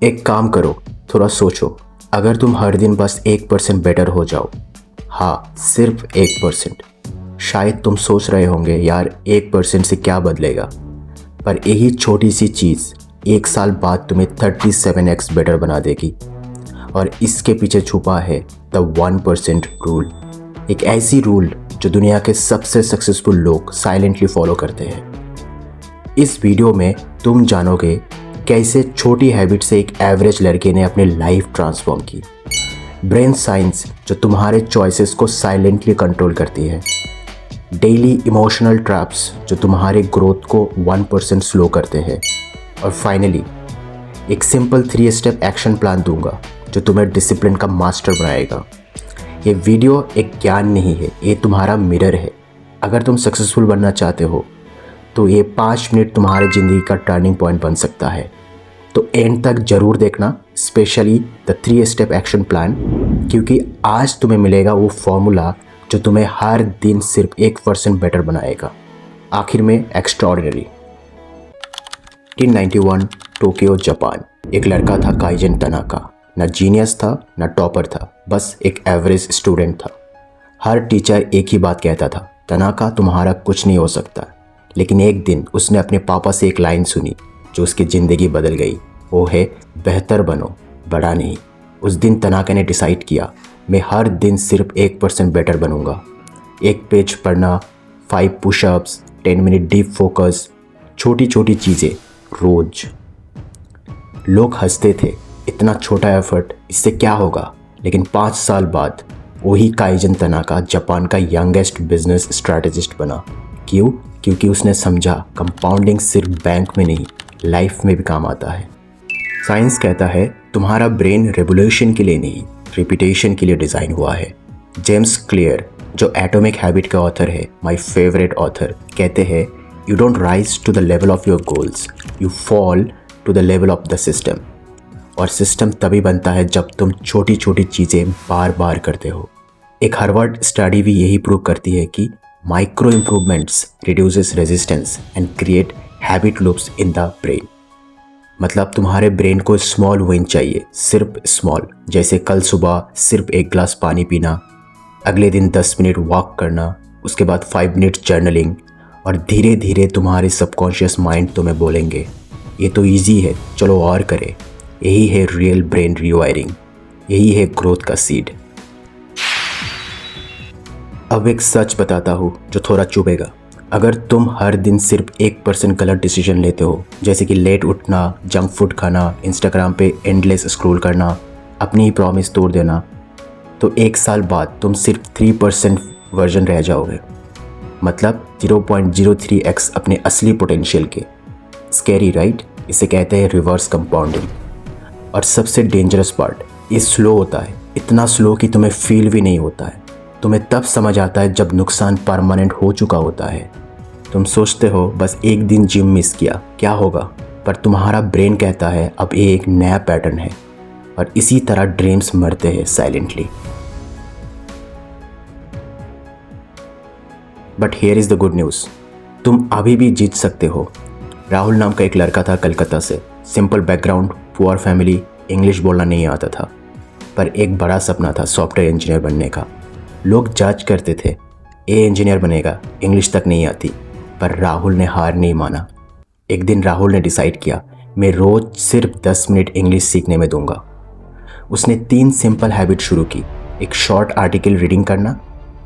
एक काम करो, थोड़ा सोचो। अगर तुम हर दिन बस 1% बेटर हो जाओ, हाँ सिर्फ 1%। शायद तुम सोच रहे होंगे यार 1% से क्या बदलेगा, पर यही छोटी सी चीज़ 1 साल बाद तुम्हें 37x बेटर बना देगी। और इसके पीछे छुपा है द 1% रूल, एक ऐसी रूल जो दुनिया के सबसे सक्सेसफुल लोग साइलेंटली फॉलो करते हैं। इस वीडियो में तुम जानोगे कैसे छोटी हैबिट से एक एवरेज लड़के ने अपनी लाइफ ट्रांसफॉर्म की, ब्रेन साइंस जो तुम्हारे चॉइसेस को साइलेंटली कंट्रोल करती है, डेली इमोशनल ट्रैप्स जो तुम्हारे ग्रोथ को 1% स्लो करते हैं, और फाइनली एक सिंपल 3 स्टेप एक्शन प्लान दूंगा जो तुम्हें डिसिप्लिन का मास्टर बनाएगा। ये वीडियो एक ज्ञान नहीं है, ये तुम्हारा मिरर है। अगर तुम सक्सेसफुल बनना चाहते हो तो ये 5 मिनट तुम्हारी ज़िंदगी का टर्निंग पॉइंट बन सकता है। तो एंड तक ज़रूर देखना, specially the 3 step action plan, क्योंकि आज तुम्हें मिलेगा वो फॉर्मूला जो तुम्हें हर दिन सिर्फ 1% बेटर बनाएगा। आखिर में एक्स्ट्राऑर्डिनरी। 1991 Tokyo Japan. एक लड़का था काइजन तनाका। ना जीनियस था ना टॉपर था, बस एक एवरेज स्टूडेंट था। हर टीचर एक ही बात कहता था, तनाका तुम्हारा कुछ नहीं हो सकता। लेकिन एक दिन उसने अपने पापा से एक लाइन सुनी जो उसकी ज़िंदगी बदल गई। वो है, बेहतर बनो, बड़ा नहीं। उस दिन तनाका ने डिसाइड किया, मैं हर दिन सिर्फ 1% बेटर बनूंगा। 1 पेज पढ़ना, 5 पुशअप्स, 10 मिनट डीप फोकस, छोटी छोटी चीज़ें रोज। लोग हंसते थे, इतना छोटा एफर्ट, इससे क्या होगा। लेकिन 5 साल बाद वही काइजन तनाका जापान का यंगेस्ट बिजनेस स्ट्रैटेजिस्ट बना। क्यों? क्योंकि उसने समझा कंपाउंडिंग सिर्फ बैंक में नहीं, लाइफ में भी काम आता है। साइंस कहता है तुम्हारा ब्रेन रेवोल्यूशन के लिए नहीं, रिपीटेशन के लिए डिज़ाइन हुआ है। जेम्स क्लियर जो एटॉमिक हैबिट का ऑथर है, माय फेवरेट ऑथर, कहते हैं you don't rise to the level of your goals, you fall to the level of the system. और सिस्टम तभी बनता है जब तुम छोटी छोटी चीज़ें बार बार करते हो। एक हार्वर्ड स्टडी भी यही प्रूव करती है कि micro improvements reduces resistance and create habit loops in the brain. मतलब तुम्हारे ब्रेन को स्मॉल विन चाहिए, सिर्फ स्मॉल, जैसे कल सुबह सिर्फ 1 गिलास पानी पीना, अगले दिन 10 मिनट वॉक करना, उसके बाद 5 मिनट जर्नलिंग, और धीरे धीरे तुम्हारे सबकॉन्शियस माइंड तुम्हें बोलेंगे ये तो ईजी है, चलो और करें। यही है रियल ब्रेन रीवायरिंग, यही है ग्रोथ का सीड। अब एक सच बताता हूँ जो थोड़ा चुभेगा। अगर तुम हर दिन सिर्फ 1% गलत डिसीजन लेते हो, जैसे कि लेट उठना, जंक फूड खाना, इंस्टाग्राम पे एंडलेस स्क्रॉल करना, अपनी ही प्रॉमिस तोड़ देना, तो 1 साल बाद तुम सिर्फ 3% वर्जन रह जाओगे। मतलब 0.03x अपने असली पोटेंशियल के। Scary right? इसे कहते हैं रिवर्स कंपाउंडिंग। और सबसे डेंजरस पार्ट, ये स्लो होता है, इतना स्लो कि तुम्हें फील भी नहीं होता है। तुम्हें तब समझ आता है जब नुकसान परमानेंट हो चुका होता है। तुम सोचते हो बस एक दिन जिम मिस किया, क्या होगा, पर तुम्हारा ब्रेन कहता है अब ये एक नया पैटर्न है। और इसी तरह ड्रीम्स मरते हैं silently. But here is the good news, तुम अभी भी जीत सकते हो। राहुल नाम का एक लड़का था कलकत्ता से, simple background, poor family, English बोलना नहीं आता था, पर एक बड़ा सपना था सॉफ्टवेयर इंजीनियर बनने का। लोग जज करते थे, ये इंजीनियर बनेगा, इंग्लिश तक नहीं आती, पर राहुल ने हार नहीं माना। एक दिन राहुल ने डिसाइड किया, मैं रोज़ सिर्फ 10 मिनट इंग्लिश सीखने में दूंगा। उसने 3 सिंपल हैबिट शुरू की। एक शॉर्ट आर्टिकल रीडिंग करना,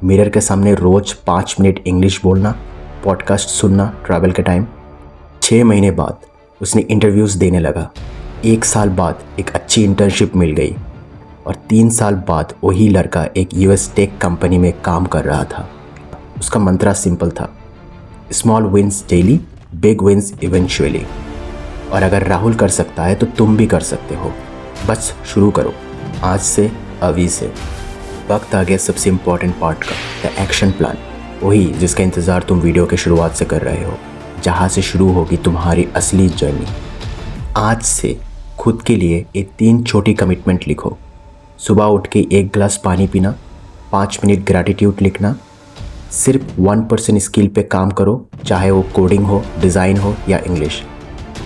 मिरर के सामने रोज़ 5 मिनट इंग्लिश बोलना, पॉडकास्ट सुनना ट्रैवल के टाइम। 6 महीने बाद उसने इंटरव्यूज़ देने लगा। 1 साल बाद एक अच्छी इंटर्नशिप मिल गई, और 3 साल बाद वही लड़का एक यूएस टेक कंपनी में काम कर रहा था। उसका मंत्रा सिंपल था, small wins daily, big wins eventually. और अगर राहुल कर सकता है तो तुम भी कर सकते हो। बस शुरू करो, आज से, अभी से। वक्त आ गया सबसे इम्पॉर्टेंट पार्ट का, द एक्शन प्लान। वही जिसका इंतज़ार तुम वीडियो के शुरुआत से कर रहे हो, जहाँ से शुरू होगी तुम्हारी असली जर्नी। आज से खुद के लिए ये 3 छोटी कमिटमेंट लिखो। सुबह उठ के 1 गिलास पानी पीना, 5 मिनट ग्रैटिट्यूड लिखना, सिर्फ 1% स्किल पे काम करो, चाहे वो कोडिंग हो, डिज़ाइन हो या इंग्लिश।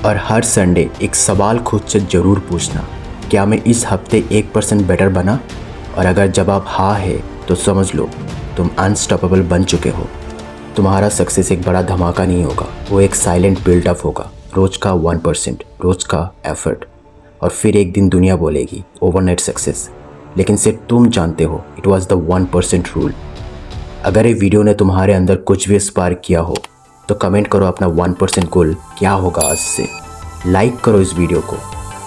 और हर संडे एक सवाल खुद से ज़रूर पूछना, क्या मैं इस हफ्ते 1% बेटर बना? और अगर जवाब हाँ है तो समझ लो तुम अनस्टॉपेबल बन चुके हो। तुम्हारा सक्सेस एक बड़ा धमाका नहीं होगा, वो एक साइलेंट बिल्डअप होगा। रोज़ का 1%, रोज़ का एफर्ट, और फिर एक दिन दुनिया बोलेगी ओवरनाइट सक्सेस, लेकिन सिर्फ तुम जानते हो इट वॉज द 1% रूल। अगर ये वीडियो ने तुम्हारे अंदर कुछ भी स्पार्क किया हो तो कमेंट करो अपना 1% गोल क्या होगा आज से। लाइक करो इस वीडियो को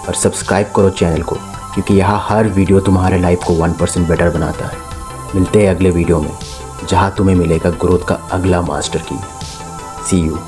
और सब्सक्राइब करो चैनल को, क्योंकि यहाँ हर वीडियो तुम्हारे लाइफ को 1% बेटर बनाता है। मिलते हैं अगले वीडियो में, जहाँ तुम्हें मिलेगा ग्रोथ का अगला मास्टर की। सी यू।